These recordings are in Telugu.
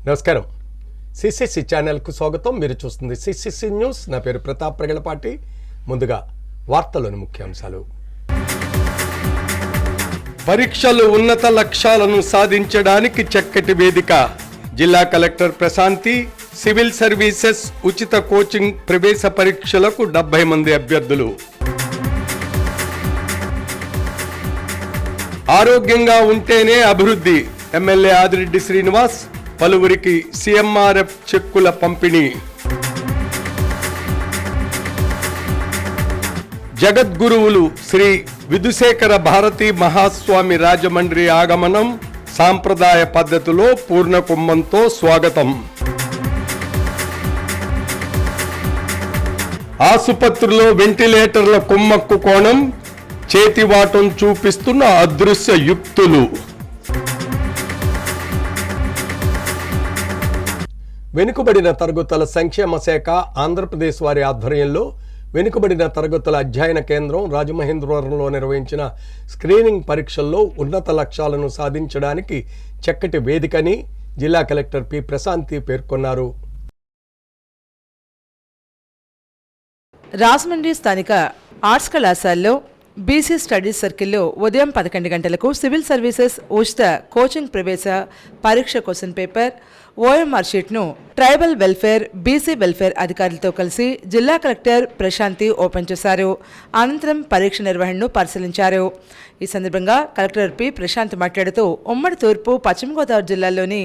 నమస్కారం. సిసిసి ఛానల్కు స్వాగతం. మీరు చూస్తుంది సిసిసి న్యూస్. నా పేరు ప్రతాప్ ప్రగలపాటి. ముందుగా వార్తలోని ముఖ్యాంశాలు. పరీక్షలు ఉన్నత లక్ష్యాలను సాధించడానికి చక్కటి వేదిక. జిల్లా కలెక్టర్ ప్రశాంతి. సివిల్ సర్వీసెస్ ఉచిత కోచింగ్ ప్రవేశ పరీక్షలకు 70 మంది అభ్యర్థులు. ఆరోగ్యంగా ఉంటేనే అభివృద్ధి. ఎమ్మెల్యే ఆదిరెడ్డి శ్రీనివాస్. పలువురికి సిఎంఆర్ఎఫ్ చెక్కుల పంపిణీ. జగద్గురువులు శ్రీ విధుశేఖర భారతీ మహాస్వామి రాజమండ్రి ఆగమనం. సాంప్రదాయ పద్ధతిలో పూర్ణ కుంభంతో స్వాగతం. ఆసుపత్రిలో వెంటిలేటర్ల కుమ్మక్కు కోణం. చేతివాటం చూపిస్తున్న అదృశ్య యుక్తులు. వెనుకబడిన తరగతుల సంక్షేమ శాఖ ఆంధ్రప్రదేశ్ వారి ఆధ్వర్యంలో వెనుకబడిన తరగతుల అధ్యయన కేంద్రం రాజమహేంద్రవరంలో నిర్వహించిన స్క్రీనింగ్ పరీక్షల్లో ఉన్నత లక్ష్యాలను సాధించడానికి చక్కటి వేదికని జిల్లా కలెక్టర్ పి ప్రశాంతి పేర్కొన్నారు. రాజమండ్రి స్థానిక ఆర్ట్స్ కళాశాలలో బీసీ స్టడీస్ సర్కిల్లో ఉదయం 11 గంటలకు సివిల్ సర్వీసెస్ ఉచిత కోచింగ్ ప్రవేశ పరీక్ష క్వశ్చన్ పేపర్ ఓఎంఆర్ షీట్ను ట్రైబల్ వెల్ఫేర్, బీసీ వెల్ఫేర్ అధికారులతో కలిసి జిల్లా కలెక్టర్ ప్రశాంతి ఓపెన్ చేశారు. అనంతరం పరీక్ష నిర్వహణను పరిశీలించారు. ఈ సందర్భంగా కలెక్టర్ పి ప్రశాంతి మాట్లాడుతూ ఉమ్మడి తూర్పు, పశ్చిమ గోదావరి జిల్లాల్లోని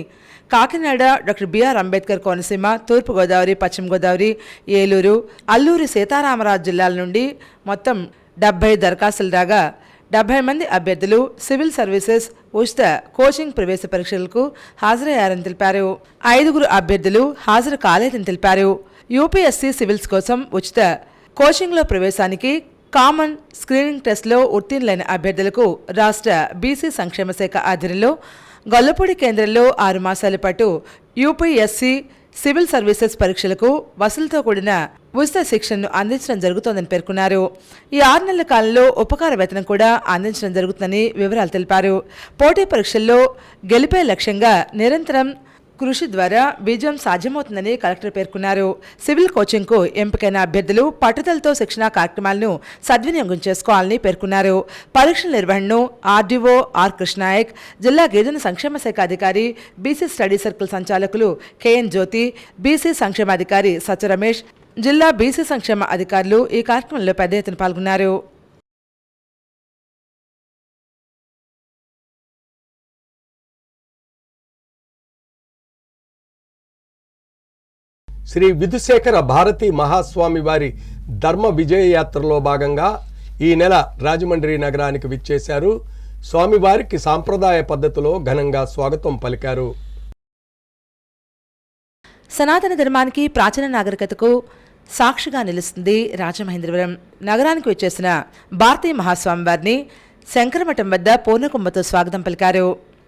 కాకినాడ, డాక్టర్ బిఆర్ అంబేద్కర్ కోనసీమ, తూర్పుగోదావరి, పశ్చిమ గోదావరి, ఏలూరు, అల్లూరి సీతారామరాజు జిల్లాల నుండి మొత్తం 70 దరఖాస్తులు రాగా 70 మంది అభ్యర్థులు సివిల్ సర్వీసెస్ ఉచిత కోచింగ్ ప్రవేశ పరీక్షలకు హాజరయ్యారని తెలిపారు. 5 అభ్యర్థులు హాజరు కాలేదని తెలిపారు. యూపీఎస్సీ సివిల్స్ కోసం ఉచిత కోచింగ్లో ప్రవేశానికి కామన్ స్క్రీనింగ్ టెస్ట్లో ఉత్తీర్ణులైన అభ్యర్థులకు రాష్ట్ర బీసీ సంక్షేమ శాఖ ఆధ్వర్యంలో గొల్లపూడి కేంద్రంలో 6 మాసాల పాటు యూపీఎస్సీ సివిల్ సర్వీసెస్ పరీక్షలకు వసూలుతో కూడిన ఉచిత శిక్షణను అందించడం జరుగుతోందని పేర్కొన్నారు. ఈ 6 నెలల కాలంలో ఉపకార వేతనం కూడా అందించడం జరుగుతుందని వివరాలు తెలిపారు. పోటీ పరీక్షల్లో గెలిపే లక్ష్యంగా నిరంతరం కృషి ద్వారా విజయం సాధ్యమవుతుందని కలెక్టర్ పేర్కొన్నారు. సివిల్ కోచింగ్కు ఎంపికైన అభ్యర్థులు పట్టుదలతో శిక్షణా కార్యక్రమాలను సద్వినియోగం చేసుకోవాలని పేర్కొన్నారు. పరీక్షల నిర్వహణను ఆర్డీఓ ఆర్ కృష్ణనాయక్, జిల్లా గిరిజన సంక్షేమ శాఖ అధికారి, బీసీ స్టడీ సర్కిల్ సంచాలకులు కెఎన్ జ్యోతి, బీసీ సంక్షేమాధికారి సత్య రమేష్, జిల్లా బీసీ సంక్షేమ అధికారులు ఈ కార్యక్రమంలో పెద్ద ఎత్తున పాల్గొన్నారు. శ్రీ విధుశేఖర భారతీ మహాస్వామి వారి ధర్మ విజయయాత్రలో భాగంగా ఈ నెల రాజమండ్రి నగరానికి విచ్చేశారు. స్వామివారికి సాంప్రదాయ పద్ధతిలో ఘనంగా స్వాగతం పలికారు. సనాతన ధర్మానికి, ప్రాచీన నాగరికతకు సాక్షిగా నిలుస్తుంది రాజమహేంద్రవరం. నగరానికి వచ్చేసిన భారతీ మహాస్వామి వారిని శంకరమఠం వద్ద పూర్ణకుంభతో స్వాగతం పలికారు.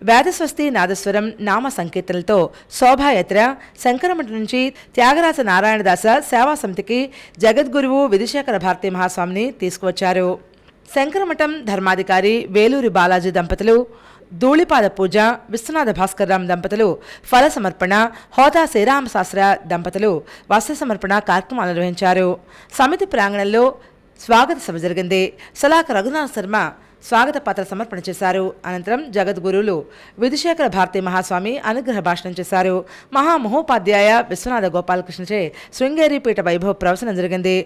వేదస్వస్తి, నాదస్వరం, నామ సంకీర్తనలతో శోభాయాత్ర శంకరమఠం నుంచి త్యాగరాజ నారాయణదాస సేవా సమితికి జగద్గురువు విధుశేఖర భారతీ మహాస్వామిని తీసుకువచ్చారు. శంకరమఠం ధర్మాధికారి వేలూరి బాలాజీ దంపతులు ధూళిపాద పూజ, విశ్వనాథ భాస్కర్రామ్ దంపతులు ఫల సమర్పణ, హోదా శ్రీరామశాస్త్ర దంపతులు వస్త్ర సమర్పణ కార్యక్రమాలు నిర్వహించారు. సమితి ప్రాంగణంలో స్వాగత సభ జరిగింది. సలాక రఘునాథ్ శర్మ స్వాగత పత్ర సమర్పణ చేశారు. అనంతరం జగద్గురువులు విధుశేఖర భారతీ మహాస్వామి అనుగ్రహ భాషణం చేశారు. మహామహోపాధ్యాయ విశ్వనాథ గోపాలకృష్ణచే శృంగేరి పీఠ వైభవ ప్రవచనం జరిగింది.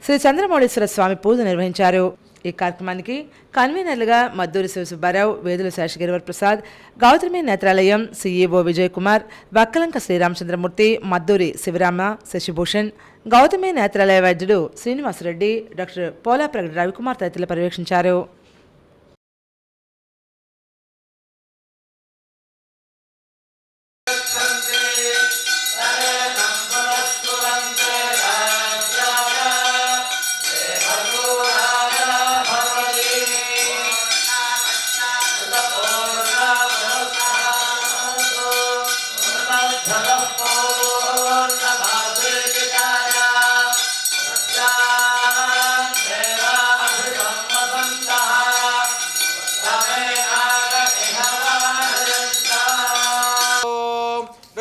శ్రీ చంద్రమౌళీశ్వర స్వామి పూజ నిర్వహించారు. ఈ కార్యక్రమానికి కన్వీనర్లుగా మద్దూరి శివసుబ్బారావు, వేదుల శేషగిరివర్ ప్రసాద్, గౌతమి నేత్రాలయం సీఈఓ విజయ్ కుమార్, వక్కలంక శ్రీరామచంద్రమూర్తి, మద్దూరి శివరామ, శశిభూషణ్, గౌతమి నేత్రాలయ వైద్యుడు శ్రీనివాసరెడ్డి, డాక్టర్ పోలాప్రగడ రవికుమార్ తదితరులు పర్యవేక్షించారు.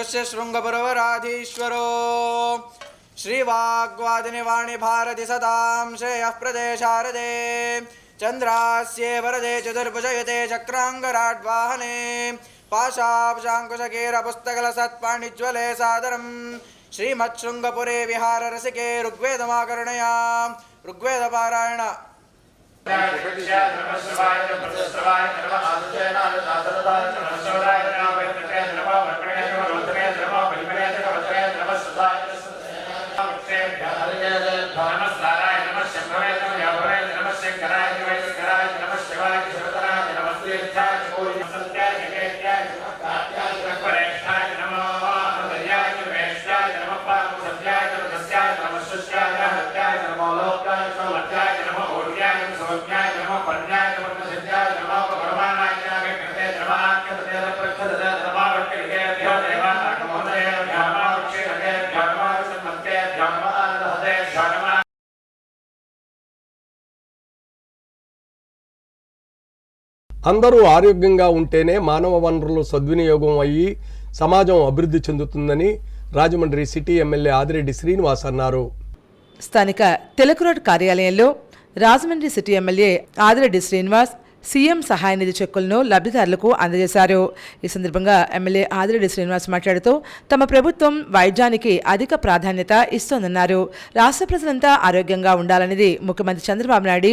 यस्य शृङ्गपुरवराधीश्वरो श्रीवाग्वादिनि वाणि भारति सदां श्रेयः प्रदेशारदे चन्द्रास्ये वरदे चतुर्भुजयते चक्राङ्गराड्वाहने पाशाब्जाङ्कुशकेरपुस्तकलसत्पाणिज्वले सादरं श्रीमच्छृङ्गपुरे विहाररसिके ऋग्वेदमाकर्णया ऋग्वेदपारायण అందరూ ఆరోగ్యంగా ఉంటేనే మానవ వనరులు సద్వినియోగం అయ్యి సమాజం అభివృద్ధి చెందుతుందని రాజమండ్రి సిటీ ఎమ్మెల్యే ఆదిరెడ్డి శ్రీనివాస్ అన్నారు. స్థానిక తిలక్ రోడ్ కార్యాలయంలో Rajahmundry city MLA Adireddy Srinivas CM సహాయ నిధి చెక్కులను లబ్ధిదారులకు అందజేశారు. ఈ సందర్భంగా ఎమ్మెల్యే ఆదిరెడ్డి శ్రీనివాస్ మాట్లాడుతూ తమ ప్రభుత్వం వైద్యానికి అధిక ప్రాధాన్యత ఇస్తోందన్నారు. రాష్ట్ర ప్రజలంతా ఆరోగ్యంగా ఉండాలనేది ముఖ్యమంత్రి చంద్రబాబు నాయుడు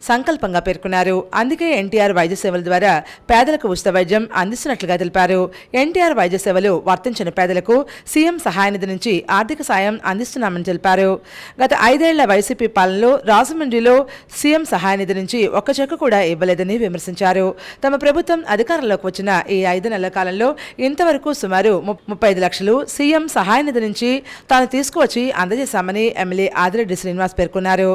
సంకల్పంగా పేర్కొన్నారు. అందుకే ఎన్టీఆర్ వైద్య సేవల ద్వారా పేదలకు ఉచిత వైద్యం అందిస్తున్నట్లుగా తెలిపారు. ఎన్టీఆర్ వైద్య సేవలు వర్తించిన పేదలకు సీఎం సహాయ నిధి నుంచి ఆర్థిక సాయం అందిస్తున్నామని తెలిపారు. గత 5 ఏళ్ల వైసీపీ పాలనలో రాజమండ్రిలో సీఎం సహాయ నిధి నుంచి ఒక్క చెక్కు కూడా ఇవ్వలేదని విమర్శించారు. తమ ప్రభుత్వం అధికారంలోకి వచ్చిన ఈ 5 నెలల కాలంలో ఇంతవరకు సుమారు 35 లక్షలు సీఎం సహాయ నిధి నుంచి తాను తీసుకువచ్చి అందజేశామని ఎమ్మెల్యే ఆదిరెడ్డి శ్రీనివాస్ పేర్కొన్నారు.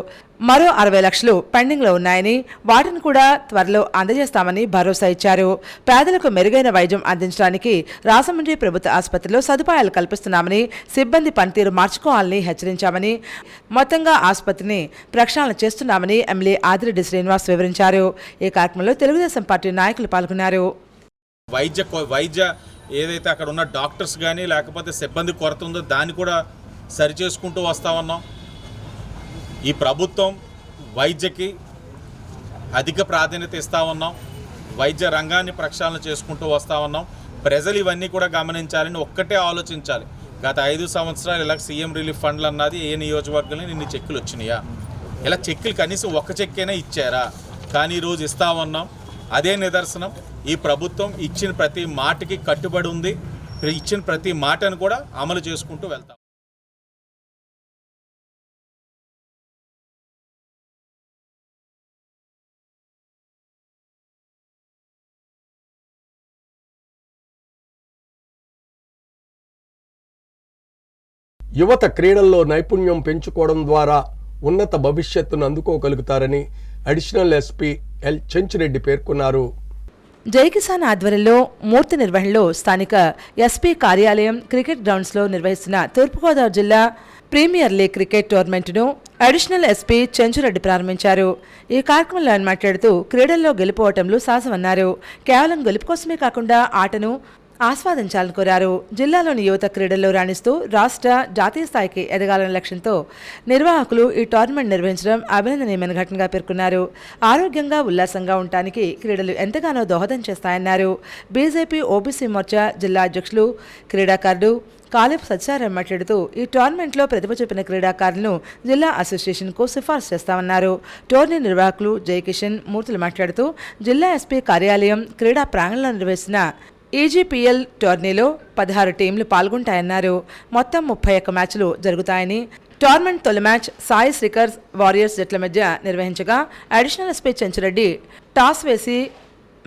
మరో 60 లక్షలు పెండింగ్లో ఉన్నాయని వాటిని కూడా త్వరలో అందజేస్తామని భరోసా ఇచ్చారు. పేదలకు మెరుగైన వైద్యం అందించడానికి రాజమండ్రి ప్రభుత్వ ఆసుపత్రిలో సదుపాయాలు కల్పిస్తున్నామని, సిబ్బంది పనితీరు మార్చుకోవాలని హెచ్చరించామని, మొత్తంగా ఆసుపత్రిని ప్రక్షాళన చేస్తున్నామని ఎమ్మెల్యే ఆదిరెడ్డి శ్రీనివాస్ వివరించారు. ఈ కార్యక్రమంలో తెలుగుదేశం పార్టీ నాయకులు పాల్గొన్నారు. వైద్య ఏదైతే అక్కడ ఉన్న డాక్టర్స్ కానీ లేకపోతే సిబ్బంది కొరత ఉందో దాన్ని కూడా సరిచేసుకుంటూ వస్తా ఉన్నాం. ఈ ప్రభుత్వం వైద్యకి అధిక ప్రాధాన్యత ఇస్తూ ఉన్నాం. వైద్య రంగాన్ని ప్రక్షాళన చేసుకుంటూ వస్తూ ఉన్నాం. ప్రజలు ఇవన్నీ కూడా గమనించాలని ఒక్కటే ఆలోచించాలి. గత 5 సంవత్సరాలు ఇలా సీఎం రిలీఫ్ ఫండ్లు అన్నది ఏ నియోజకవర్గంలో ఇన్ని చెక్కులు వచ్చినాయా? ఇలా చెక్కులు కనీసం ఒక్క చెక్కైనా ఇచ్చారా? కానీ ఈరోజు ఇస్తా ఉన్నాం. అదే నిదర్శనం. ఈ ప్రభుత్వం ఇచ్చిన ప్రతి మాటకి కట్టుబడి ఉంది. ఇచ్చిన ప్రతి మాటను కూడా అమలు చేసుకుంటూ వెళ్తాం. యువత క్రీడల్లో నైపుణ్యం పెంచుకోవడం ద్వారా ఉన్నత భవిష్యత్తును అందుకోగలుగుతారని అడిషనల్ ఎస్పీ ఎల్ చెంచురెడ్డి పేర్కొన్నారు. జై కిసాన్ ఆధ్వర్యంలో మూర్తి నిర్వహణలో స్థానిక ఎస్పీ కార్యాలయం క్రికెట్ గ్రౌండ్స్లో నిర్వహిస్తున్న తూర్పుగోదావరి జిల్లా ప్రీమియర్ లీగ్ క్రికెట్ టోర్నమెంట్ను అడిషనల్ ఎస్పీ చెంచురెడ్డి ప్రారంభించారు. ఈ కార్యక్రమంలో ఆయన మాట్లాడుతూ క్రీడల్లో గెలుపోవటంలో సాహసమన్నారు. కేవలం గెలుపు కోసమే కాకుండా ఆటను ఆస్వాదించాలని కోరారు. జిల్లాలోని యువత క్రీడల్లో రాణిస్తూ రాష్ట్ర జాతీయ స్థాయికి ఎదగాలనే లక్ష్యంతో నిర్వాహకులు ఈ టోర్నమెంట్ నిర్వహించడం అభినందనీయమైన ఘటనగా పేర్కొన్నారు. ఆరోగ్యంగా ఉల్లాసంగా ఉండటానికి క్రీడలు ఎంతగానో దోహదం చేస్తాయన్నారు. బీజేపీ ఓబీసీ మోర్చా జిల్లా అధ్యక్షులు క్రీడాకారుడు కాలేపు సత్యారాం మాట్లాడుతూ ఈ టోర్నమెంట్లో ప్రతిభ చూపిన క్రీడాకారులను జిల్లా అసోసియేషన్కు సిఫార్సు చేస్తామన్నారు. టోర్నీ నిర్వాహకులు జయకిషన్ మూర్తులు మాట్లాడుతూ జిల్లా ఎస్పీ కార్యాలయం క్రీడా ప్రాంగణంలో నిర్వహిస్తున్న ఈజీపీఎల్ టోర్నీలో 16 టీంలు పాల్గొంటాయన్నారు. మొత్తం 31 మ్యాచ్లు జరుగుతాయని, టోర్నమెంట్ తొలి మ్యాచ్ సాయి శ్రీకర్స్ వారియర్స్ జట్ల మధ్య నిర్వహించగా అడిషనల్ ఎస్పీ చెంచురెడ్డి టాస్ వేసి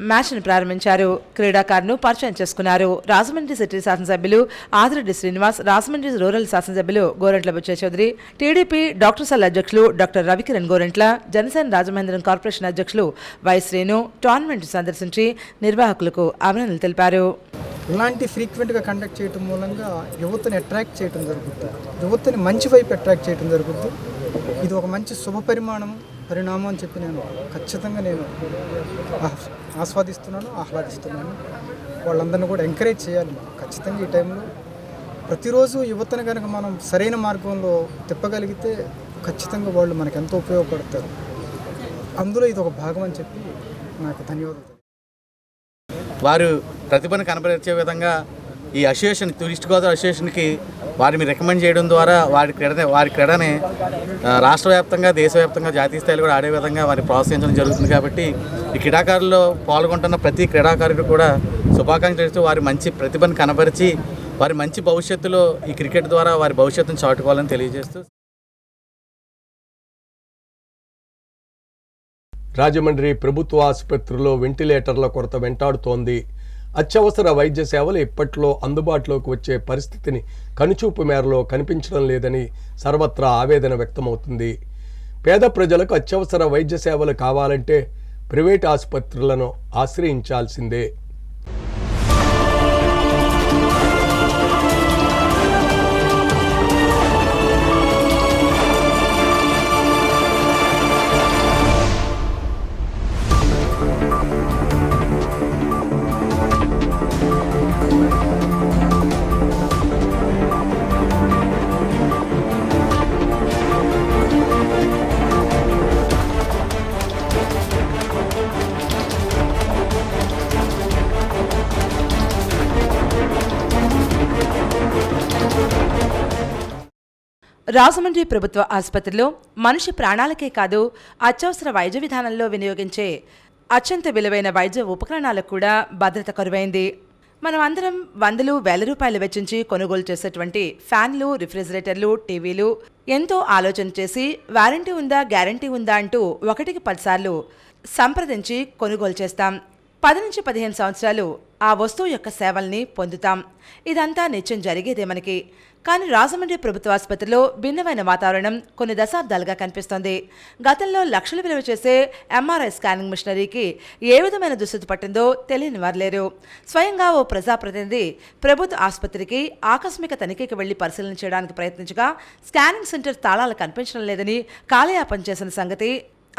మ్యాచ్ను ప్రారంభించారు. క్రీడాకారును పరిచయం చేసుకున్నారు. రాజమండ్రి సిటీ శాసనసభ్యులు ఆదిరెడ్డి శ్రీనివాస్, రాజమండ్రి రూరల్ శాసనసభ్యులు Gorantla Butchaiah Chowdary, TDP doctor cell అధ్యక్షులు డాక్టర్ రవికిరణ్ గోరంట్ల, జనసేన రాజమహేంద్రం కార్పొరేషన్ అధ్యక్షులు వై శ్రీను టోర్నమెంట్ సందర్శించి నిర్వాహకులకు అభినందనలు తెలిపారు. ఇలాంటి ఫ్రీక్వెంట్గా కండక్ట్ చేయడం మూలంగా యువతని అట్రాక్ట్ చేయడం జరుగుతుంది. యువతని మంచి వైపు అట్రాక్ట్ చేయడం జరుగుతుంది. ఇది ఒక మంచి శుభ పరిణామం అని చెప్పి నేను ఖచ్చితంగా ఆస్వాదిస్తున్నాను, ఆహ్లాదిస్తున్నాను. వాళ్ళందరినీ కూడా ఎంకరేజ్ చేయాలి. ఖచ్చితంగా ఈ టైంలో ప్రతిరోజు యువతను కనుక మనం సరైన మార్గంలో తిప్పగలిగితే ఖచ్చితంగా వాళ్ళు మనకు ఎంతో ఉపయోగపడతారు. అందులో ఇది ఒక భాగం అని చెప్పి నాకు ధన్యవాదాలు. వారు ప్రతిభను కనబరిచే విధంగా ఈ అసోసియేషన్, ఈస్ట్ గోదావరి అసోసియేషన్కి వారిని రికమెండ్ చేయడం ద్వారా వారి క్రీడని రాష్ట్ర వ్యాప్తంగా, దేశవ్యాప్తంగా, జాతీయ స్థాయిలో కూడా ఆడే విధంగా వారిని ప్రోత్సహించడం జరుగుతుంది. కాబట్టి ఈ క్రీడాకారుల్లో పాల్గొంటున్న ప్రతి క్రీడాకారుడు కూడా శుభాకాంక్షలు ఇస్తూ వారి మంచి ప్రతిభను కనబరిచి వారి మంచి భవిష్యత్తులో ఈ క్రికెట్ ద్వారా వారి భవిష్యత్తును చాటుకోవాలని తెలియజేస్తూ రాజమండ్రి ప్రభుత్వ ఆసుపత్రిలో వెంటిలేటర్ల కొరత వెంటాడుతోంది. అత్యవసర వైద్య సేవలు ఇప్పట్లో అందుబాటులోకి వచ్చే పరిస్థితిని కనుచూపు మేరలో కనిపించడం లేదని సర్వత్రా ఆవేదన వ్యక్తమవుతుంది. పేద ప్రజలకు అత్యవసర వైద్య సేవలు కావాలంటే ప్రైవేట్ ఆసుపత్రులను ఆశ్రయించాల్సిందే. రాజమండ్రి ప్రభుత్వ ఆసుపత్రిలో మనిషి ప్రాణాలకే కాదు, అత్యవసర వైద్య విధానంలో వినియోగించే అత్యంత విలువైన వైద్య ఉపకరణాలకు కూడా భద్రత కరువైంది. మనం అందరం వందలు వేల రూపాయలు వెచ్చించి కొనుగోలు చేసేటువంటి ఫ్యాన్లు, రిఫ్రిజిరేటర్లు, టీవీలు ఎంతో ఆలోచన చేసి వారంటీ ఉందా, గ్యారంటీ ఉందా అంటూ 1కి 10 సార్లు సంప్రదించి కొనుగోలు చేస్తాం. 10 నుంచి 15 సంవత్సరాలు ఆ వస్తువు యొక్క సేవల్ని పొందుతాం. ఇదంతా నిత్యం జరిగేదే మనకి. కానీ రాజమండ్రి ప్రభుత్వ ఆసుపత్రిలో భిన్నమైన వాతావరణం కొన్ని దశాబ్దాలుగా కనిపిస్తోంది. గతంలో లక్షలు విలువ చేసే ఎంఆర్ఐ స్కానింగ్ మిషనరీకి ఏ విధమైన దుస్థితి పట్టిందో తెలియని వారు లేరు. స్వయంగా ఓ ప్రజాప్రతినిధి ప్రభుత్వ ఆసుపత్రికి ఆకస్మిక తనిఖీకి వెళ్లి పరిశీలన చేయడానికి ప్రయత్నించగా స్కానింగ్ సెంటర్ తాళాలు కనిపించడం లేదని కాలయాపన చేసిన సంగతి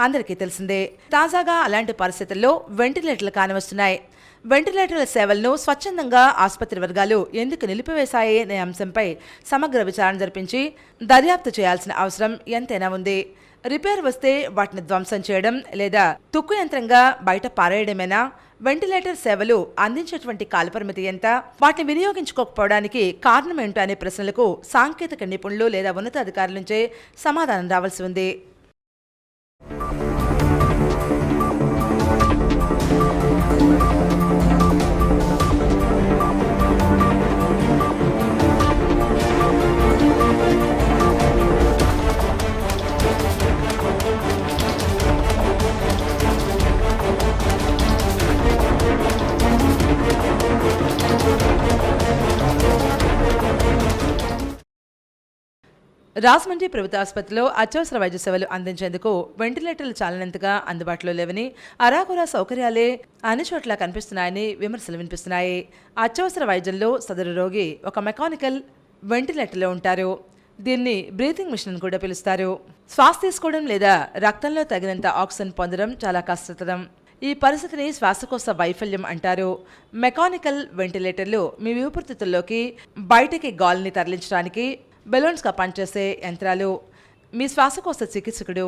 అందరికీ తెలిసిందే. తాజాగా అలాంటి పరిస్థితుల్లో వెంటిలేటర్లు కానివస్తున్నాయి. వెంటిలేటర్ల సేవలను స్వచ్ఛందంగా ఆసుపత్రి వర్గాలు ఎందుకు నిలిపివేశాయి అనే అంశంపై సమగ్ర విచారణ జరిపించి దర్యాప్తు చేయాల్సిన అవసరం ఎంతైనా ఉంది. రిపేర్ వస్తే వాటిని ధ్వంసం చేయడం లేదా తుక్కు యంత్రంగా బయట పారేయడమేనా? వెంటిలేటర్ సేవలు అందించేటువంటి కాలపరిమితి ఎంత? వాటిని వినియోగించుకోకపోవడానికి కారణం ఏంటో అనే ప్రశ్నలకు సాంకేతిక నిపుణులు లేదా ఉన్నతాధికారుల నుంచే సమాధానం రావాల్సి ఉంది. రాజమండ్రి ప్రభుత్వ ఆసుపత్రిలో అత్యవసర వైద్య సేవలు అందించేందుకు వెంటిలేటర్లు చాలినంతగా అందుబాటులో లేవని, అరాకొరా సౌకర్యాలే అన్ని చోట్ల కనిపిస్తున్నాయని విమర్శలు వినిపిస్తున్నాయి. అత్యవసర వైద్యంలో సదరు రోగి ఒక మెకానికల్ వెంటిలేటర్లో ఉంటారు. దీన్ని బ్రీతింగ్ మిషన్ కూడా పిలుస్తారు. శ్వాస తీసుకోవడం లేదా రక్తంలో తగినంత ఆక్సిజన్ పొందడం చాలా కష్టతరం. ఈ పరిస్థితిని శ్వాసకోశ వైఫల్యం అంటారు. మెకానికల్ వెంటిలేటర్లు మీ ఊపిరితిత్తుల్లోకి బయటికి గాలిని తరలించడానికి బెలూన్స్గా పనిచేసే యంత్రాలు. మీ శ్వాసకోశ చికిత్సకుడు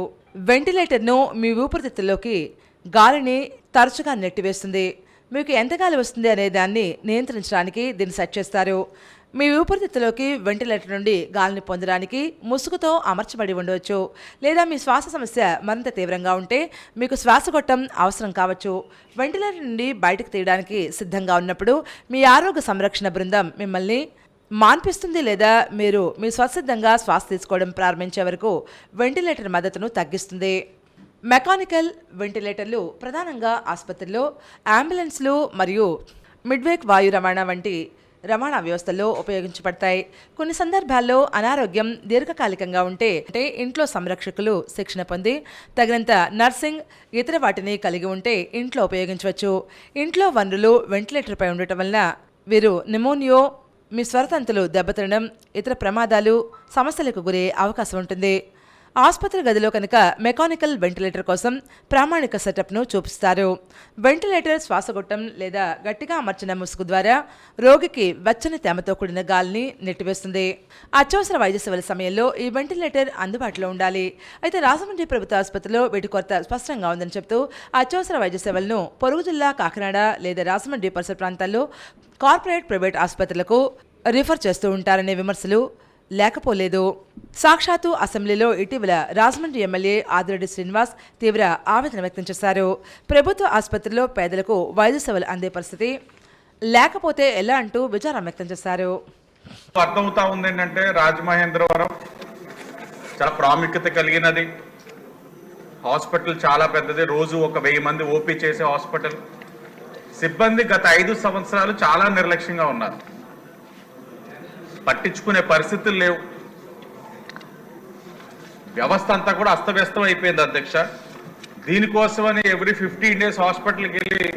వెంటిలేటర్ను మీ ఊపిరితిత్తుల్లోకి గాలిని తరచుగా నెట్టివేస్తుంది. మీకు ఎంత గాలి వస్తుంది అనే దాన్ని నియంత్రించడానికి దీన్ని సెట్ చేస్తారు. మీ ఊపిరితిత్తులోకి వెంటిలేటర్ నుండి గాలిని పొందడానికి ముసుగుతో అమర్చబడి ఉండవచ్చు. లేదా మీ శ్వాస సమస్య మరింత తీవ్రంగా ఉంటే మీకు శ్వాసగొట్టం అవసరం కావచ్చు. వెంటిలేటర్ నుండి బయటకు తీయడానికి సిద్ధంగా ఉన్నప్పుడు మీ ఆరోగ్య సంరక్షణ బృందం మిమ్మల్ని మాన్పిస్తుంది లేదా మీరు మీ స్వసిద్ధంగా శ్వాస తీసుకోవడం ప్రారంభించే వరకు వెంటిలేటర్ మద్దతును తగ్గిస్తుంది. మెకానికల్ వెంటిలేటర్లు ప్రధానంగా ఆసుపత్రుల్లో అంబులెన్స్లు మరియు మిడ్వేక్ వాయు రవాణా వంటి రవాణా వ్యవస్థల్లో ఉపయోగించబడతాయి. కొన్ని సందర్భాల్లో అనారోగ్యం దీర్ఘకాలికంగా ఉంటే ఇంట్లో సంరక్షకులు శిక్షణ పొంది తగినంత నర్సింగ్ ఇతర వాటిని కలిగి ఉంటే ఇంట్లో ఉపయోగించవచ్చు. ఇంట్లో వనరులు వెంటిలేటర్పై ఉండటం వలన వీరు నిమోనియో, మీ స్వరతంతులు దెబ్బతినడం, ఇతర ప్రమాదాలు, సమస్యలకు గురయ్యే అవకాశం ఉంటుంది. ఆసుపత్రి గదిలో కనుక మెకానికల్ వెంటిలేటర్ కోసం ప్రామాణిక సెటప్ను చూపిస్తారు. వెంటిలేటర్ శ్వాసగొట్టం లేదా గట్టిగా అమర్చిన ముసుగు ద్వారా రోగికి వెచ్చని తేమతో కూడిన గాలిని నెట్టివేస్తుంది. అత్యవసర వైద్య సేవల సమయంలో ఈ వెంటిలేటర్ అందుబాటులో ఉండాలి. అయితే రాజమండ్రి ప్రభుత్వ ఆసుపత్రిలో వీటి కొరత స్పష్టంగా ఉందని చెబుతూ అత్యవసర వైద్య సేవలను పొరుగు జిల్లా కాకినాడ లేదా రాజమండ్రి పరిసర ప్రాంతాల్లో కార్పొరేట్ ప్రైవేట్ ఆసుపత్రులకు రిఫర్ చేస్తూ ఉంటారనే విమర్శలు లేకపోలేదు. సాక్షాత్తు అసెంబ్లీలో ఇటీవల రాజమండ్రి ఎమ్మెల్యే ఆదిరెడ్డి శ్రీనివాస్ తీవ్ర ఆవేదన వ్యక్తం చేశారు. ప్రభుత్వ ఆసుపత్రిలో పేదలకు వైద్య సేవలు అందే పరిస్థితి లేకపోతే ఎలా అంటూ విచారం వ్యక్తం చేశారు. అర్థమవుతా ఉంది ఏంటంటే రాజమహేంద్రవరం చాలా ప్రాముఖ్యత కలిగినది. హాస్పిటల్ చాలా పెద్దది. రోజు 1000 మంది ఓపీ చేసే హాస్పిటల్. సిబ్బంది గత 5 సంవత్సరాలు చాలా నిర్లక్ష్యంగా ఉన్నారు. పట్టించుకునే పరిస్థితులు లేవు. వ్యవస్థ అంతా కూడా అస్తవ్యస్తం అయిపోయింది అధ్యక్ష. దీనికోసమని ఎవ్రీ 15 days హాస్పిటల్కి వెళ్ళి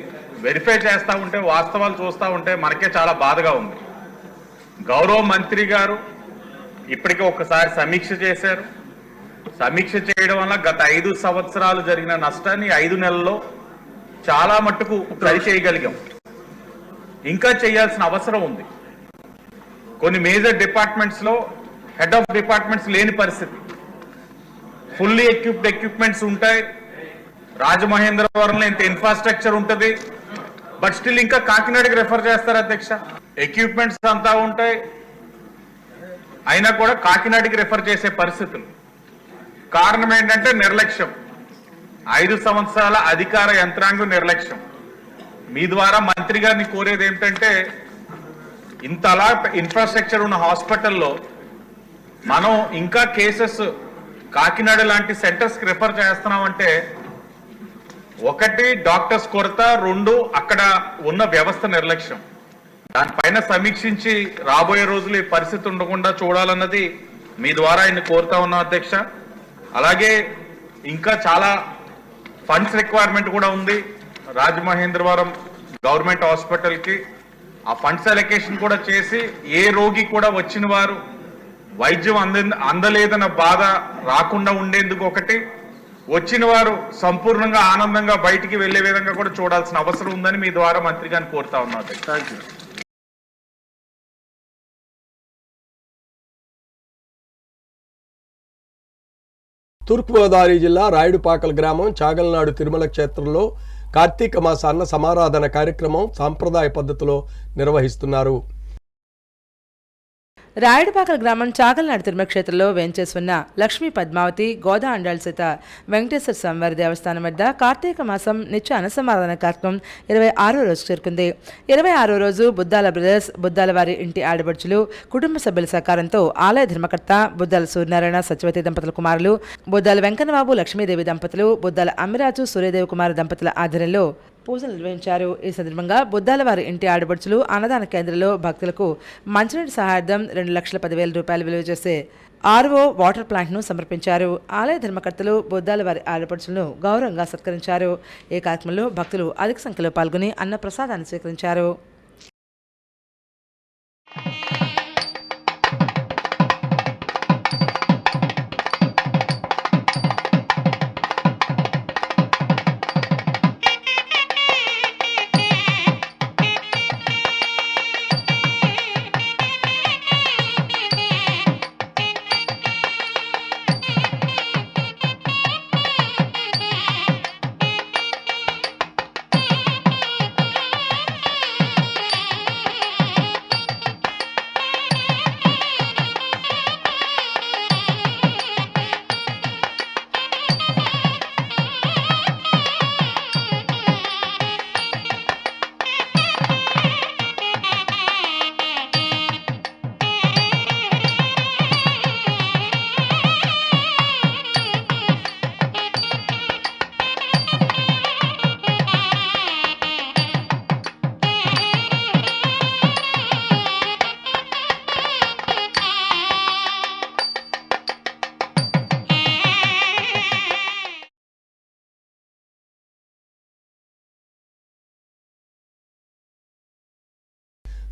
వెరిఫై చేస్తూ ఉంటే, వాస్తవాలు చూస్తూ ఉంటే మనకే చాలా బాధగా ఉంది. గౌరవ మంత్రి గారు ఇప్పటికే ఒకసారి సమీక్ష చేశారు. సమీక్ష చేయడం వల్ల గత 5 సంవత్సరాలు జరిగిన నష్టాన్ని 5 నెలల్లో చాలా మట్టుకు సరి చేయగలిగాం. ఇంకా చేయాల్సిన అవసరం ఉంది. కొన్ని మేజర్ డిపార్ట్మెంట్స్లో హెడ్ ఆఫ్ డిపార్ట్మెంట్స్ లేని పరిస్థితి. ఫుల్లీ ఎక్విప్మెంట్స్ ఉంటాయి. రాజమహేంద్రవరంలో ఇంత ఇన్ఫ్రాస్ట్రక్చర్ ఉంటుంది. బట్ స్టిల్ ఇంకా కాకినాడకి రెఫర్ చేస్తారు అధ్యక్ష. ఎక్విప్మెంట్స్ అంతా ఉంటాయి, అయినా కూడా కాకినాడకి రెఫర్ చేసే పరిస్థితులు. కారణం ఏంటంటే నిర్లక్ష్యం. 5 సంవత్సరాల అధికార యంత్రాంగం నిర్లక్ష్యం. మీ ద్వారా మంత్రి గారిని కోరేది ఏమిటంటే, ఇంతలా ఇన్ఫ్రాస్ట్రక్చర్ ఉన్న హాస్పిటల్లో మనం ఇంకా కేసెస్ కాకినాడ లాంటి సెంటర్స్కి రెఫర్ చేస్తున్నామంటే, 1 డాక్టర్స్ కొరత, 2 అక్కడ ఉన్న వ్యవస్థ నిర్లక్ష్యం. దానిపైన సమీక్షించి రాబోయే రోజులు ఈ పరిస్థితి ఉండకుండా చూడాలన్నది మీ ద్వారా ఆయన కోరుతా ఉన్నాం అధ్యక్ష. అలాగే ఇంకా చాలా ఫండ్స్ రిక్వైర్మెంట్ కూడా ఉంది రాజమహేంద్రవరం గవర్నమెంట్ హాస్పిటల్కి. ఆ ఫండ్స్ అలొకేషన్ కూడా చేసి ఏ రోగి కూడా వచ్చిన వారు వైద్యం అందలేదన్న బాధ రాకుండా ఉండేందుకు, ఒకటి వచ్చిన వారు సంపూర్ణంగా ఆనందంగా బయటికి వెళ్లే విధంగా కూడా చూడాల్సిన అవసరం ఉందని మీ ద్వారా మంత్రి గారిని కోరుతా ఉన్నాను. Thank you. తూర్పుగోదావరి జిల్లా రాయుడుపాకల గ్రామం చాగల్నాడు తిరుమల క్షేత్రంలో కార్తీక మాస అన్న సమారాధన కార్యక్రమం సాంప్రదాయ పద్ధతిలో నిర్వహిస్తున్నారు. రాయుడుపాకల గ్రామం చాగల్నాడు తిరుమల క్షేత్రంలో వేంచేసి ఉన్న లక్ష్మీ పద్మావతి గోదా అండాళ్ సీత వెంకటేశ్వర స్వామివారి దేవస్థానం వద్ద కార్తీక మాసం నిత్య అన్నసమారాధన కార్యక్రమం 26వ రోజు చేరుకుంది. 26వ రోజు బుద్దాల బ్రదర్స్, బుద్దాల వారి ఇంటి ఆడబడుచులు, కుటుంబ సభ్యుల సహకారంతో ఆలయ ధర్మకర్త బుద్దాల సూర్యనారాయణ సత్యవతి దంపతుల కుమారులు, బుద్దాల వెంకన్నబాబు లక్ష్మీదేవి దంపతులు, బుద్దాల అమ్మిరాజు సూర్యదేవి కుమార దంపతుల ఆధ్వర్యంలో పూజలు నిర్వహించారు. ఈ సందర్భంగా బుద్దాల వారి ఇంటి ఆడబడుచులు అన్నదాన కేంద్రంలో భక్తులకు మంచినీటి సహాయార్థం 2,10,000 రూపాయలు విలువ చేసే RO వాటర్ ప్లాంట్ను సమర్పించారు. ఆలయ ధర్మకర్తలు బుద్దాల వారి ఆడపడుచులను గౌరవంగా సత్కరించారు. ఈ కార్యక్రమంలో భక్తులు అధిక సంఖ్యలో పాల్గొని అన్న ప్రసాదాన్ని స్వీకరించారు.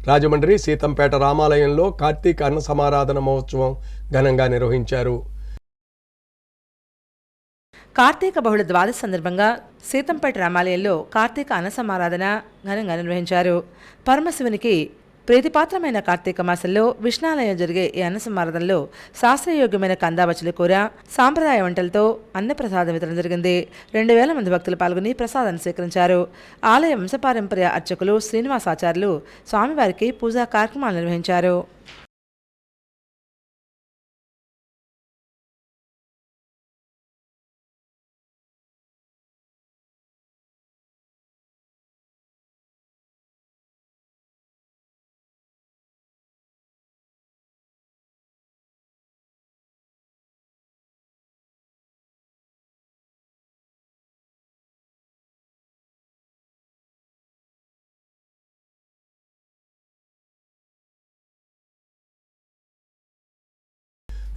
రాజమండ్రి సీతంపేట రామాలయంలో కార్తీక అన్న సమారాధన మహోత్సవం ఘనంగా నిర్వహించారు. కార్తీక బహుళ ద్వాదశి సందర్భంగా సీతంపేట రామాలయంలో కార్తీక అన్నసమారాధన ఘనంగా నిర్వహించారు. పరమశివునికి ప్రీతిపాత్రమైన కార్తీక మాసంలో విష్ణాలయం జరిగే ఈ అన్నసమారాధనలో శాస్త్రయోగ్యమైన కందాబచ్చలి కూర, సాంప్రదాయ వంటలతో అన్నప్రసాదం వితరణ జరిగింది. 2000 మంది భక్తులు పాల్గొని ప్రసాదాన్ని స్వీకరించారు. ఆలయ వంశపారంపర్య అర్చకులు శ్రీనివాసాచార్యులు స్వామివారికి పూజా కార్యక్రమాలు నిర్వహించారు.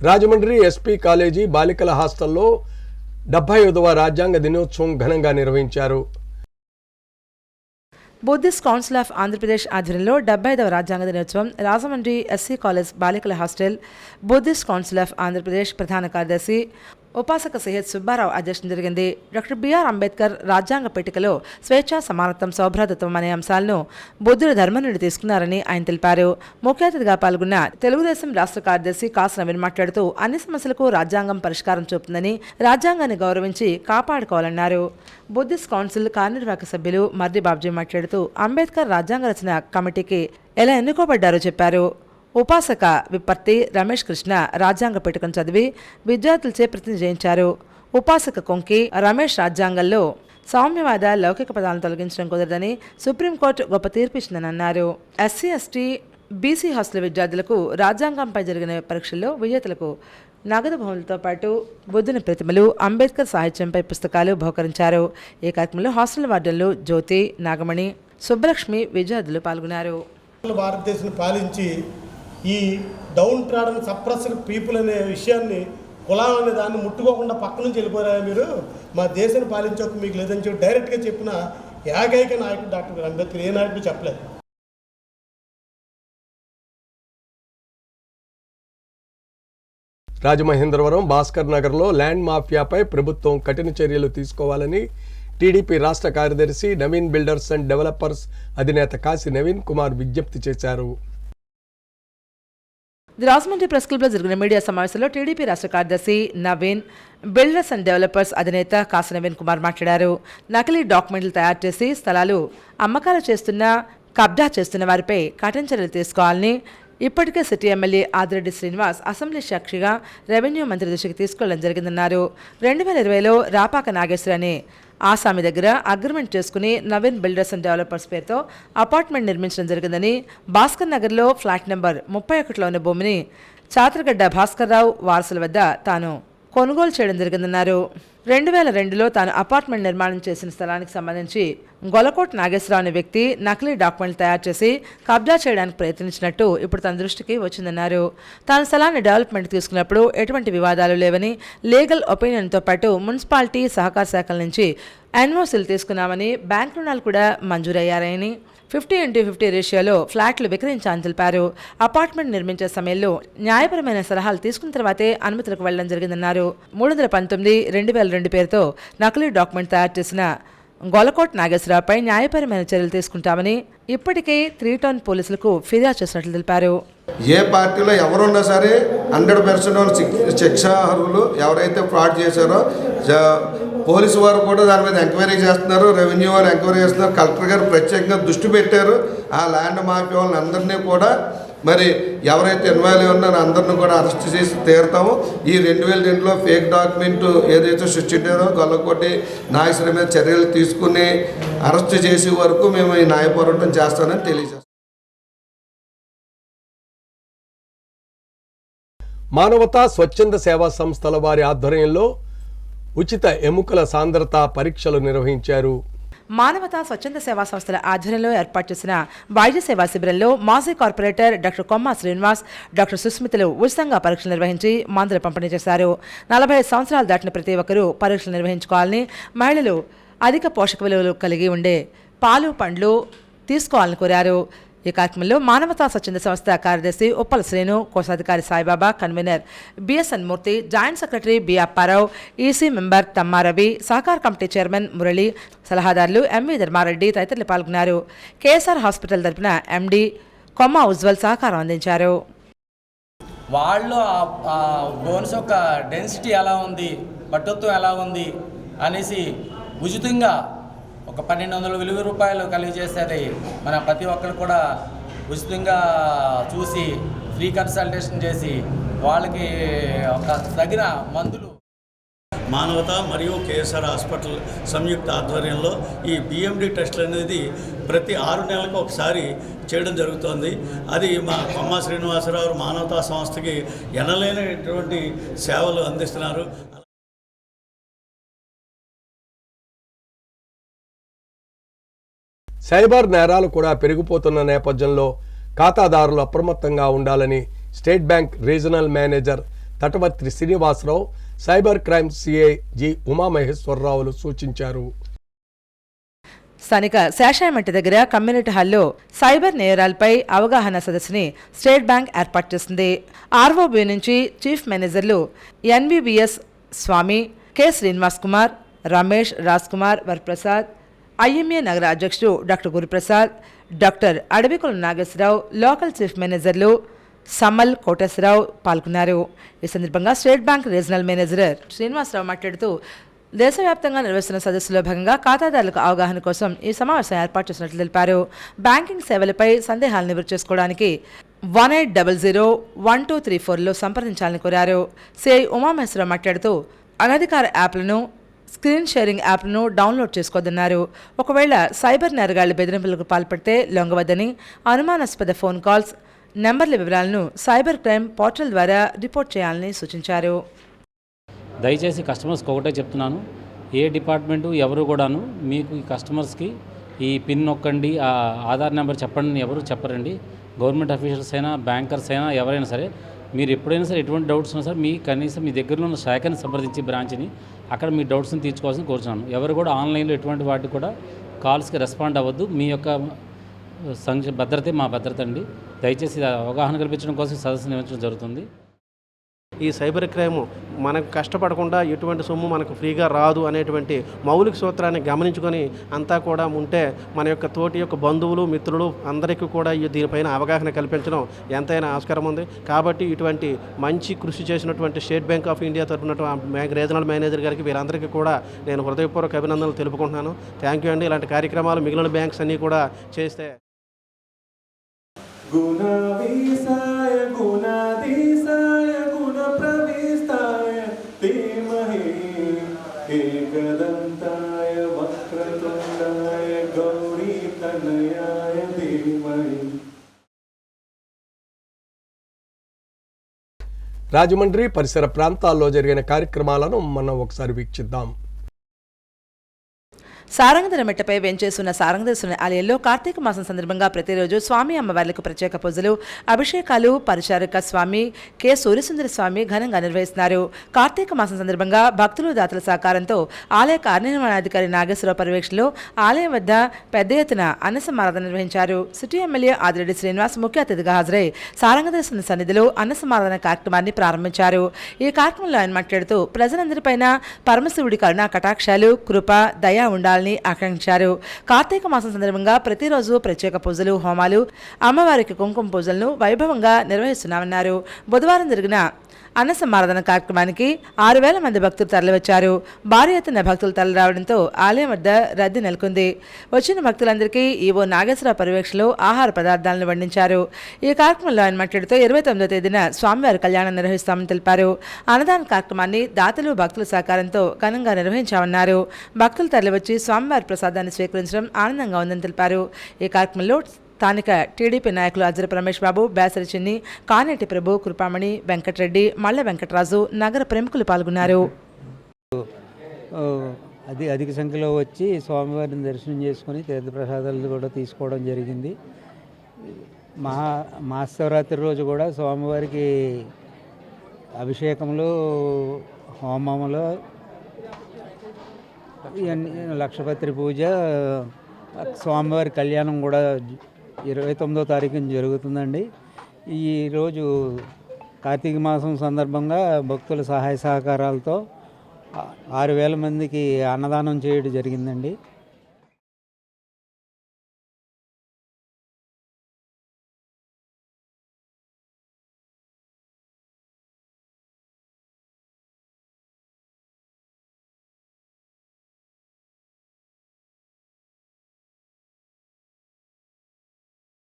రాజమండ్రి ఎస్పీ కాలేజీ బాలికల హాస్టల్లో 75వ రాజ్యాంగ దినోత్సవం ఘనంగా నిర్వహించారు. బుద్ధిస్ట్ కౌన్సిల్ ఆఫ్ ఆంధ్రప్రదేశ్ ఆధ్వర్యంలో 75వ రాజ్యాంగ దినోత్సవం రాజమండ్రి ఎస్సీ కాలేజ్ బాలికల hostel, Buddhist council of Andhra Pradesh ప్రధాన కార్యదర్శి ఉపాసక సయ్యద్ సుబ్బారావు అధ్యక్షతన జరిగింది. డాక్టర్ బిఆర్ అంబేద్కర్ రాజ్యాంగ పట్టికలో స్వేచ్ఛ, సమానత్వం, సౌభ్రాతత్వం అనే అంశాలను బుద్ధుడు ధర్మం నుండి తీసుకున్నారని ఆయన తెలిపారు. ముఖ్య అతిథిగా పాల్గొన్న తెలుగుదేశం రాష్ట్ర కార్యదర్శి కాసు నవీన్ మాట్లాడుతూ అన్ని సమస్యలకు రాజ్యాంగం పరిష్కారం చూపుతుందని, రాజ్యాంగాన్ని గౌరవించి కాపాడుకోవాలన్నారు. బుద్ధిస్ట్ కౌన్సిల్ కార్యనిర్వాహక సభ్యులు మర్రి బాబ్జీ మాట్లాడుతూ అంబేద్కర్ రాజ్యాంగ రచన కమిటీకి ఎలా ఎన్నుకోబడ్డారో చెప్పారు. ఉపాసక విప్పర్తి రమేష్ కృష్ణ రాజ్యాంగ పీఠకం చదివి విద్యార్థులచే ప్రతిజ్ఞ చేయించారు. ఉపాసక కొంకి రమేష్ రాజ్యాంగంలో సామ్యవాద లౌకిక పదాలను తొలగించడం కుదరదని సుప్రీంకోర్టు గొప్ప తీర్పు ఇచ్చిందని అన్నారు. ఎస్సీ, ఎస్టీ, బీసీ హాస్టల్ విద్యార్థులకు రాజ్యాంగంపై జరిగిన పరీక్షల్లో విజేతలకు నగదు బహుమతులతో పాటు బుద్ధుని ప్రతిమలు, అంబేద్కర్ సాహిత్యంపై పుస్తకాలు బహుకరించారు. ఈ కార్యక్రమంలో హాస్టల్ వార్డన్లు జ్యోతి, నాగమణి, సుబ్బలక్ష్మి విద్యార్థులు పాల్గొన్నారు. భారతదేశం పాలించి ఈ డౌన్ ట్రాడన్ సప్రెస్డ్ పీపుల్ అనే విషయాన్ని, కులం అనే దాన్ని ముట్టుకోకుండా పక్క నుంచి వెళ్ళిపోయారా మీరు, మా దేశాన్ని పాలించక మీకు లేదని చెప్పి డైరెక్ట్గా చెప్పిన ఏకైక నాయకుడు డాక్టర్ అంబేద్కర్. ఏ నాయకుడు చెప్పలేదు. రాజమహేంద్రవరం భాస్కర్ నగర్లో ల్యాండ్ మాఫియాపై ప్రభుత్వం కఠిన చర్యలు తీసుకోవాలని టీడీపీ రాష్ట్ర కార్యదర్శి నవీన్ బిల్డర్స్ అండ్ డెవలపర్స్ అధినేత కాశీ నవీన్ కుమార్ విజ్ఞప్తి చేశారు. రాజమండ్రి ప్రెస్ క్లబ్లో జరిగిన మీడియా సమావేశంలో టీడీపీ రాష్ట్ర కార్యదర్శి నవీన్ బిల్డర్స్ అండ్ డెవలపర్స్ అధినేత కాశీ నవీన్ కుమార్ మాట్లాడారు. నకిలీ డాక్యుమెంట్లు తయారు చేసి స్థలాలు అమ్మకాలు కబ్జా చేస్తున్న వారిపై కఠిన చర్యలు తీసుకోవాలని, ఇప్పటికే city MLA Adireddy Srinivas assembly సాక్షిగా రెవెన్యూ మంత్రి దృష్టికి తీసుకెళ్లడం జరిగిందన్నారు. 2020లో రాపాక నాగేశ్వరి అనే ఆసామి దగ్గర అగ్రిమెంట్ చేసుకుని నవీన్ బిల్డర్స్ అండ్ డెవలపర్స్ పేరుతో అపార్ట్మెంట్ నిర్మించడం జరిగిందని, భాస్కర్ నగర్లో ఫ్లాట్ నెంబర్ 31లో ఉన్న భూమిని చాత్రగడ్డ భాస్కర్ రావు వారసుల వద్ద తాను కొనుగోలు చేయడం జరిగిందన్నారు. 2002లో తాను అపార్ట్మెంట్ నిర్మాణం చేసిన స్థలానికి సంబంధించి గొలకోట్ నాగేశ్వరరావు అనే వ్యక్తి నకిలీ డాక్యుమెంట్లు తయారు చేసి కబ్జా చేయడానికి ప్రయత్నించినట్టు ఇప్పుడు తన దృష్టికి వచ్చిందన్నారు. తాను స్థలాన్ని డెవలప్మెంట్ తీసుకున్నప్పుడు ఎటువంటి వివాదాలు లేవని, లీగల్ ఒపీనియన్తో పాటు మున్సిపాలిటీ, సహకార శాఖల నుంచి ఎన్ఓసీలు తీసుకున్నామని, బ్యాంక్ రుణాలు కూడా మంజూరయ్యారని, 50:50 రేషియోలో ఫ్లాట్లు విక్రయించాలని తెలిపారు. అపార్ట్మెంట్ నిర్మించే సమయంలో న్యాయపరమైన సలహాలు తీసుకున్న తర్వాతే అనుమతులకు వెళ్లడం జరిగిందన్నారు. 319/2002 పేరుతో నకిలీ డాక్యుమెంట్ తయారు చేసిన గొలకోట్ నాగేశ్వరరావుపై న్యాయపరమైన చర్యలు తీసుకుంటామని ఇప్పటికే 3 టౌన్ పోలీసులకు ఫిర్యాదు చేసినట్లు తెలిపారు. ఏ పార్టీలో ఎవరున్నా సరే 100% శిక్షార్హులు. ఎవరైతే ఫ్రాడ్ చేశారో పోలీసు వారు కూడా దాని మీద ఎంక్వైరీ చేస్తున్నారు, రెవెన్యూ వారు ఎంక్వైరీ చేస్తున్నారు, కలెక్టర్ గారు ప్రత్యేకంగా దృష్టి పెట్టారు. ఆ ల్యాండ్ మాఫియా వాళ్ళని అందరినీ కూడా మరి ఎవరైతే ఇన్వాల్వ్ ఉన్నారో అందరిని కూడా అరెస్ట్ చేసి తీరుతాము. ఈ 2002లో ఫేక్ డాక్యుమెంట్ ఏదైతే సృష్టించారో గొల్లకోటి నాగేశ్వరి మీద చర్యలు తీసుకుని అరెస్ట్ చేసే వరకు మేము ఈ న్యాయ పోరాటం చేస్తామని తెలియజేస్తాం. మానవతా స్వచ్ఛంద సేవా సంస్థల వారి ఆధ్వర్యంలో ఉచిత ఎముకల సాంద్రత పరీక్షలు నిర్వహించారు. మానవతా స్వచ్ఛంద సేవా సంస్థల ఆధ్వర్యంలో ఏర్పాటు చేసిన వైద్య సేవా శిబిరంలో మాజీ కార్పొరేటర్ డాక్టర్ కొమ్మ శ్రీనివాస్, డాక్టర్ సుస్మితలు ఉచితంగా పరీక్షలు నిర్వహించి మందులు పంపిణీ చేశారు. 45 సంవత్సరాలు దాటిన ప్రతి ఒక్కరూ పరీక్షలు నిర్వహించుకోవాలని, మహిళలు అధిక పోషక విలువలు కలిగి ఉండే పాలు, పండ్లు తీసుకోవాలని కోరారు. ఈ కార్యక్రమంలో మానవతా స్వచ్ఛంద సంస్థ కార్యదర్శి ఉప్పల శ్రీను, కోశాధికారి Saibaba, convener BSN Murthy, joint secretary B Apparao, EC member Tamma Ravi, సహకార కమిటీ చైర్మన్ మురళి, సలహాదారులు ఎంవి ధర్మారెడ్డి తదితరులు పాల్గొన్నారు. కేఎస్ఆర్ హాస్పిటల్ తరపున ఎండి కొమ్మ ఉజ్వల్ సహకారం అందించారు. వాళ్ళు ఆ బోన్స్ యొక్క డెన్సిటీ ఎలా ఉంది, పట్టుత్వం ఎలా ఉంది అనేసి ఉచితంగా ఒక 1200 రూపాయలు కలిగజేసేది మన ప్రతి ఒక్కరు కూడా ఉచితంగా చూసి ఫ్రీ కన్సల్టేషన్ చేసి వాళ్ళకి ఒక తగిన మందులు. మానవత మరియు కేఎస్ఆర్ హాస్పిటల్ సంయుక్త ఆధ్వర్యంలో ఈ బిఎండి టెస్టులు అనేది ప్రతి 6 నెలలకు ఒకసారి చేయడం జరుగుతోంది. అది మా కొమ్మ శ్రీనివాసరావు మానవతా సంస్థకి ఎనలేనటువంటి సేవలు అందిస్తున్నారు. సైబర్ నేరాలు కూడా పెరిగిపోతున్న నేపథ్యంలో ఖాతాదారులు అప్రమత్తంగా ఉండాలని State Bank regional manager Tatavarthi Srinivasa Rao, cyber crime CI G ఉమామహేశ్వరరావులు సూచించారు. స్థానిక శేషాయమట్టి దగ్గర కమ్యూనిటీ హాల్లో సైబర్ నేరాలపై అవగాహన సదస్సుని స్టేట్ బ్యాంక్ ఏర్పాటు చేసింది. ఆర్ఓబి నుంచి చీఫ్ మేనేజర్లు NBBS Swamy, K Srinivas Kumar, Ramesh, Raj Kumar, Varaprasad, IMA నగర అధ్యక్షుడు doctor Guruprasad, doctor Adavikula Nageswara Rao, local chief మేనేజర్లు సమల్, కోటేశ్వరరావు పాల్గొన్నారు. ఈ సందర్భంగా State Bank regional manager Srinivasa Rao మాట్లాడుతూ దేశవ్యాప్తంగా నిర్వహిస్తున్న సదస్సులో భాగంగా ఖాతాదారులకు అవగాహన కోసం ఈ సమావేశం ఏర్పాటు చేసినట్లు తెలిపారు. బ్యాంకింగ్ సేవలపై సందేహాలు నివృత్తి చేసుకోవడానికి 1800-1234లో సంప్రదించాలని కోరారు. సిఐ ఉమామహేశ్వరరావు మాట్లాడుతూ అనధికార యాప్లను, స్క్రీన్ షేరింగ్ యాప్ను డౌన్లోడ్ చేసుకోవద్దన్నారు. ఒకవేళ సైబర్ నేరగాళ్ల బెదిరింపులకు పాల్పడితే లొంగవద్దని, అనుమానాస్పద ఫోన్ కాల్స్, నెంబర్ల వివరాలను సైబర్ క్రైమ్ పోర్టల్ ద్వారా రిపోర్ట్ చేయాలని సూచించారు. దయచేసి కస్టమర్స్కి ఒకటే చెప్తున్నాను, ఏ డిపార్ట్మెంటు ఎవరు కూడాను మీకు ఈ కస్టమర్స్కి ఈ పిన్ నొక్కండి, ఆ ఆధార్ నెంబర్ చెప్పండి ఎవరు చెప్పరండి. గవర్నమెంట్ అఫీషియల్స్ అయినా, బ్యాంకర్స్ అయినా, ఎవరైనా సరే మీరు ఎప్పుడైనా సరే ఎటువంటి డౌట్స్ ఉన్నా సరే కనీసం మీ దగ్గరలో ఉన్న శాఖని సంప్రదించి బ్రాంచ్ని, అక్కడ మీ డౌట్స్ని తీర్చుకోవాల్సిన కోరుతున్నాను. ఎవరు కూడా ఆన్లైన్లో ఎటువంటి వాటికి కూడా కాల్స్కి రెస్పాండ్ అవ్వద్దు. మీ యొక్క భద్రతే మా భద్రత అండి. దయచేసి అవగాహన కల్పించడం కోసం సదస్సు నిర్వహించడం జరుగుతుంది. ఈ సైబర్ క్రైమ్ మనకు కష్టపడకుండా ఎటువంటి సొమ్ము మనకు ఫ్రీగా రాదు అనేటువంటి మౌలిక సూత్రాన్ని గమనించుకొని అంతా కూడా ఉంటే మన యొక్క తోటి యొక్క బంధువులు, మిత్రులు అందరికీ కూడా దీనిపైన అవగాహన కల్పించడం ఎంతైనా ఆస్కారం ఉంది. కాబట్టి ఇటువంటి మంచి కృషి చేసినటువంటి స్టేట్ బ్యాంక్ ఆఫ్ ఇండియా తరఫున బ్యాంక్ రీజనల్ మేనేజర్ గారికి వీరందరికీ కూడా నేను హృదయపూర్వక అభినందనలు తెలుపుకుంటున్నాను. థ్యాంక్ యూ అండి. ఇలాంటి కార్యక్రమాలు మిగిలిన బ్యాంక్స్ అన్నీ కూడా చేస్తే రాజమండ్రి పరిసర ప్రాంతాల్లో జరిగిన కార్యక్రమాలను మనం ఒకసారి వీక్షిద్దాం. సారంగధర మెట్టపై వెంచేస్తున్న సారంగధరేశ్వరుని ఆలయంలో కార్తీక మాసం సందర్భంగా ప్రతిరోజు స్వామి అమ్మవార్లకు ప్రత్యేక పూజలు, అభిషేకాలు పరిచారక స్వామి కె సూర్యసుందర స్వామి ఘనంగా నిర్వహిస్తున్నారు. కార్తీక మాసం సందర్భంగా భక్తులు, దాతల సహకారంతో ఆలయ కార్యనిర్వహణాధికారి నాగేశ్వరరావు పర్యవేక్షణలో ఆలయం వద్ద పెద్ద ఎత్తున అన్నసమారాధన నిర్వహించారు. సిటీ ఎమ్మెల్యే ఆదిరెడ్డి శ్రీనివాస్ ముఖ్య అతిథిగా హాజరై సారంగధరేశ్వరుని సన్నిధిలో అన్నసమారాధన కార్యక్రమాన్ని ప్రారంభించారు. ఈ కార్యక్రమంలో ఆయన మాట్లాడుతూ ప్రజలందరిపైన పరమశివుడి కరుణా కటాక్షాలు, కృప, దయ ఉండాలి ఆకాంక్షించారు. కార్తీక మాసం సందర్భంగా ప్రతిరోజు ప్రత్యేక పూజలు, హోమాలు, అమ్మవారికి కుంకుమ పూజలను వైభవంగా నిర్వహిస్తున్నామన్నారు. బుధవారం జరిగిన అన్నసమారాధన కార్యక్రమానికి 6,000 మంది భక్తులు తరలివచ్చారు. భారీ ఎత్తున భక్తులు తరలిరావడంతో ఆలయం వద్ద రద్దీ నెలకొంది. వచ్చిన భక్తులందరికీ ఈవో నాగేశ్వరరావు పర్యవేక్షణలో ఆహార పదార్థాలను వండించారు. ఈ కార్యక్రమంలో ఆయన మాట్లాడుతూ 29వ తేదీన స్వామివారి కళ్యాణం నిర్వహిస్తామని తెలిపారు. అన్నదాన కార్యక్రమాన్ని దాతలు, భక్తుల సహకారంతో ఘనంగా నిర్వహించామన్నారు. భక్తులు తరలివచ్చి స్వామివారి ప్రసాదాన్ని స్వీకరించడం ఆనందంగా ఉందని తెలిపారు. ఈ కార్యక్రమంలో స్థానిక టీడీపీ నాయకులు అజ్జరపు రమేష్ బాబు, బేసరి చిన్ని, కానేటి ప్రభు, కృపామణి, వెంకటరెడ్డి, మల్ల వెంకటరాజు, నగర ప్రముఖులు పాల్గొన్నారు. అధిక సంఖ్యలో వచ్చి స్వామివారిని దర్శనం చేసుకుని తీర్థప్రసాదాలు కూడా తీసుకోవడం జరిగింది. మహాశివరాత్రి రోజు కూడా స్వామివారికి అభిషేకములు, హోమములు, ఇవన్నీ, లక్షపత్రి పూజ, స్వామివారి కళ్యాణం కూడా 29వ తారీఖున జరుగుతుందండి. ఈరోజు కార్తీక మాసం సందర్భంగా భక్తుల సహాయ సహకారాలతో 6,000 మందికి అన్నదానం చేయడం జరిగిందండి.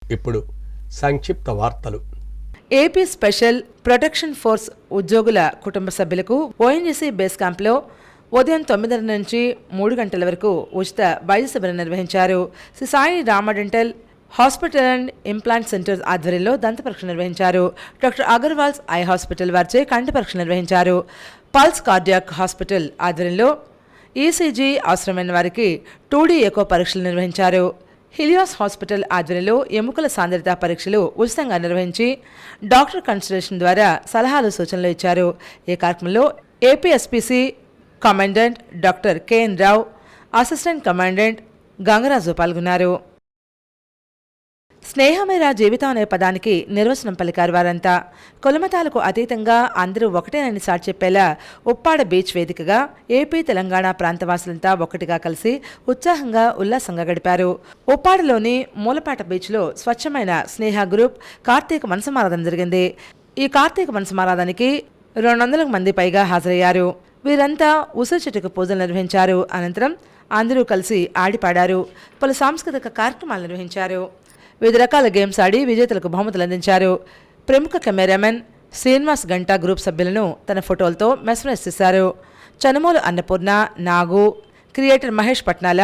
ఇప్పుడు సంక్షిప్త వార్తలు. ఏపీ స్పెషల్ ప్రొటెక్షన్ ఫోర్స్ ఉద్యోగుల కుటుంబ సభ్యులకు ఓఎన్జీసీ బేస్ క్యాంప్లో ఉదయం 9 నుంచి 3 గంటల వరకు ఉచిత వైద్య శిబిరం నిర్వహించారు. Shri Sai Rama dental hospital and implant centre ఆధ్వర్యంలో దంత పరీక్ష నిర్వహించారు. డాక్టర్ అగర్వాల్స్ ఐ హాస్పిటల్ వారిచే కంటి పరీక్ష నిర్వహించారు. పల్స్ కార్డియాక్ హాస్పిటల్ ఆధ్వర్యంలో ఈసీజీ అవసరమైన వారికి 2D ఎకో పరీక్షలు నిర్వహించారు. హిలియాస్ హాస్పిటల్ ఆధ్వర్యంలో ఎముకల సాంద్రత పరీక్షలు ఉచితంగా నిర్వహించి డాక్టర్ కన్సల్టేషన్ ద్వారా సలహాలు సూచనలు ఇచ్చారు. ఈ కార్యక్రమంలో ఏపీఎస్పీసీ కమాండెంట్ డాక్టర్ కెఎన్ రావు, అసిస్టెంట్ కమాండెంట్ గంగరాజు పాల్గొన్నారు. స్నేహమేరా జీవితం అనే పదానికి నిర్వచనం పలికారు వారంతా. కులమతాలకు అతీతంగా అందరూ ఒకటేనని సాటి చెప్పేలా ఉప్పాడ బీచ్ వేదికగా ఏపీ తెలంగాణ ప్రాంతవాసులంతా ఒకటిగా కలిసి ఉత్సాహంగా ఉల్లాసంగా గడిపారు. ఉప్పాడలోని మూలపేట బీచ్లో స్వచ్ఛమైన స్నేహ గ్రూప్ కార్తీక మనసమారాధన జరిగింది. ఈ కార్తీక మనసమారాధనకి 200 మంది పైగా హాజరయ్యారు. వీరంతా ఉసిరి చెట్టుకు పూజలు నిర్వహించారు. అనంతరం అందరూ కలిసి ఆడిపాడారు. పలు సాంస్కృతిక కార్యక్రమాలు నిర్వహించారు. వివిధ రకాల గేమ్స్ ఆడి విజేతలకు బహుమతులు అందించారు. ప్రముఖ కెమెరామెన్ శ్రీనివాస్ గంటా గ్రూప్ సభ్యులను తన ఫోటోలతో మెస్మరైజ్ చేశారు. చనుమూలు అన్నపూర్ణ, నాగు, క్రియేటర్ మహేష్ పట్నాల,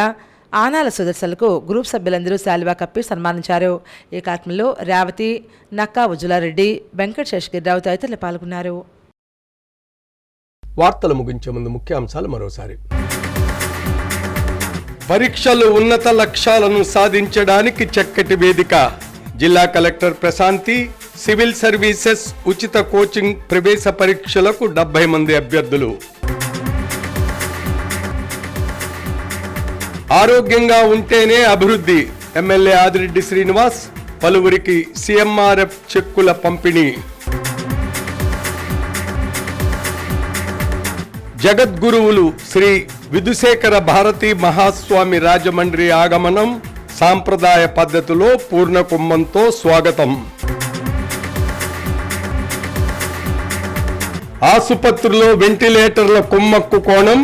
ఆనాల సుదర్శన్లకు గ్రూప్ సభ్యులందరూ శాలువా కప్పి సన్మానించారు. ఈ కార్యక్రమంలో రేవతి, నక్కా ఉజ్జులారెడ్డి, వెంకట శేషగిరిరావు తదితరులు పాల్గొన్నారు. వార్తలు ముగించే ముందు ముఖ్యాంశాలు మరోసారి. పరీక్షలు ఉన్నత లక్ష్యాలను సాధించడానికి చక్కటి వేదిక. జిల్లా కలెక్టర్ ప్రశాంతి. సివిల్ సర్వీసెస్ ఉచిత కోచింగ్ ప్రవేశ పరీక్షలకు 70 మంది అభ్యర్థులు. ఆరోగ్యంగా ఉంటేనే అభివృద్ధి. ఎమ్మెల్యే ఆదిరెడ్డి శ్రీనివాస్. పలువురికి సీఎంఆర్ఎఫ్ చెక్కుల పంపిణీ. జగద్గురువులు శ్రీ విధుశేఖర భారతీ మహాస్వామి రాజమండ్రి ఆగమనం. సాంప్రదాయ పద్ధతిలో పూర్ణకుంభంతో స్వాగతం. ఆసుపత్రిలో వెంటిలేటర్ల కుమ్మక్కు కోణం.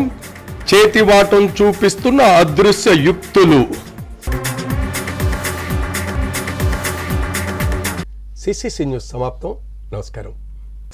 చేతివాటం చూపిస్తున్న అదృశ్య యుక్తులు. సిసిసి న్యూస్ సమాప్తం. నమస్కారం.